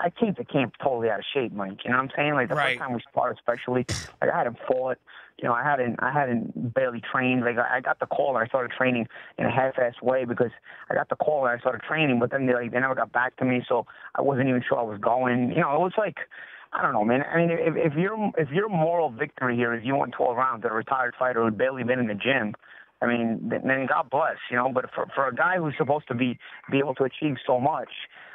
I came to camp totally out of shape, Mike. You know what I'm saying? Like the first time we sparred, especially, like I hadn't fought. You know, I hadn't barely trained. Like I got the call and I started training in a half-assed way because I got the call and I started training, but then they never got back to me, so I wasn't even sure I was going. You know, it was like, I don't know, man. I mean, if your moral victory here is you won 12 rounds at a retired fighter who'd barely been in the gym, I mean, then God bless, you know. But for a guy who's supposed to be able to achieve so much,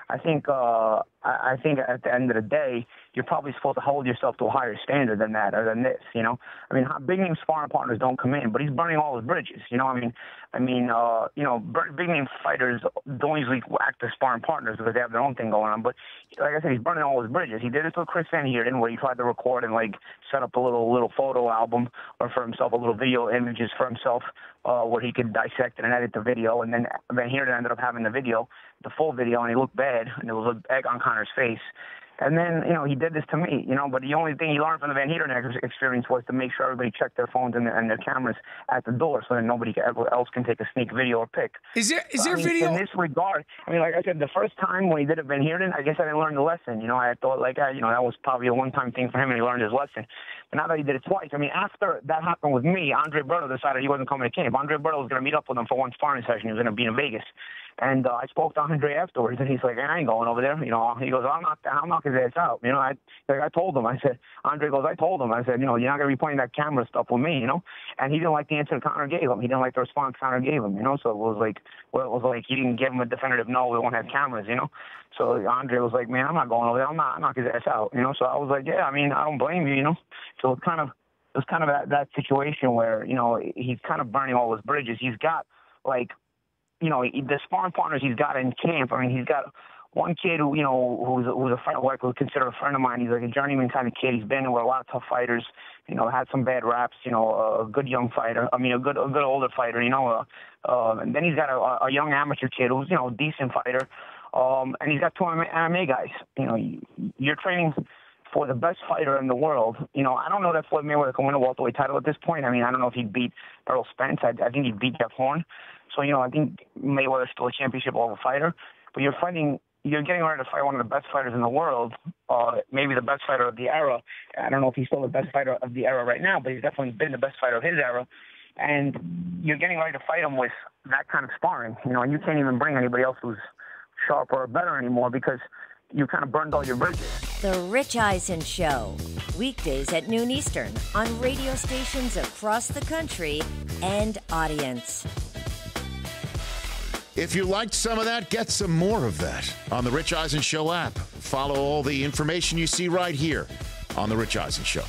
I think at the end of the day, you're probably supposed to hold yourself to a higher standard than that or than this, you know. I mean, big name sparring partners don't come in, but he's burning all his bridges, you know. You know, big name fighters don't usually act as sparring partners because they have their own thing going on. But like I said, he's burning all his bridges. He did it with Chris Van Heerden, where he tried to record and like set up a little photo album or for himself, a little video images for himself, where he could dissect it and edit the video. And then Van Heerden ended up having the full video, and he looked bad, and there was an egg on Conor's face. And then, you know, he did this to me, you know, but the only thing he learned from the Van Heerden experience was to make sure everybody checked their phones and their cameras at the door so that nobody else can take a sneak video or pic. Is there video? In this regard, I mean, like I said, the first time when he did it Van Heerden, I guess I didn't learn the lesson. You know, I thought, like, you know, that was probably a one-time thing for him and he learned his lesson. But now that he did it twice, I mean, after that happened with me, Andre Berto decided he wasn't coming to camp. Andre Berto was going to meet up with him for one sparring session. He was going to be in Vegas. And I spoke to Andre afterwards, and he's like, I ain't going over there. You know, he goes, I'll knock his ass out. You know, I told him. I said, Andre goes, I told him. I said, you know, you're not going to be playing that camera stuff with me, you know. And he didn't like the answer Conor gave him. He didn't like the response Conor gave him, you know. So it was like he didn't give him a definitive no, we won't have cameras, you know. So Andre was like, man, I'm not going over there. I'll knock his ass out, you know. So I was like, yeah, I mean, I don't blame you, you know. So it was kind of that situation where, you know, he's kind of burning all his bridges. He's got, like, you know, the sparring partners he's got in camp. I mean, he's got one kid who, you know, who's a friend, what I would consider a friend of mine. He's like a journeyman kind of kid. He's been with a lot of tough fighters. You know, had some bad raps. You know, a good young fighter. I mean, a good older fighter. You know, and then he's got a young amateur kid who's, you know, a decent fighter. And he's got two MMA guys. You know, you're training for the best fighter in the world. You know, I don't know that Floyd Mayweather can win a welterweight title at this point. I mean, I don't know if he'd beat Errol Spence. I think he'd beat Jeff Horn. So, you know, I think Mayweather's still a championship-level fighter. But you're getting ready to fight one of the best fighters in the world, maybe the best fighter of the era. I don't know if he's still the best fighter of the era right now, but he's definitely been the best fighter of his era. And you're getting ready to fight him with that kind of sparring. You know, and you can't even bring anybody else who's sharper or better anymore because you kind of burned all your bridges. The Rich Eisen Show, weekdays at noon Eastern on radio stations across the country and audience. If you liked some of that, get some more of that on the Rich Eisen Show app. Follow all the information you see right here on the Rich Eisen Show.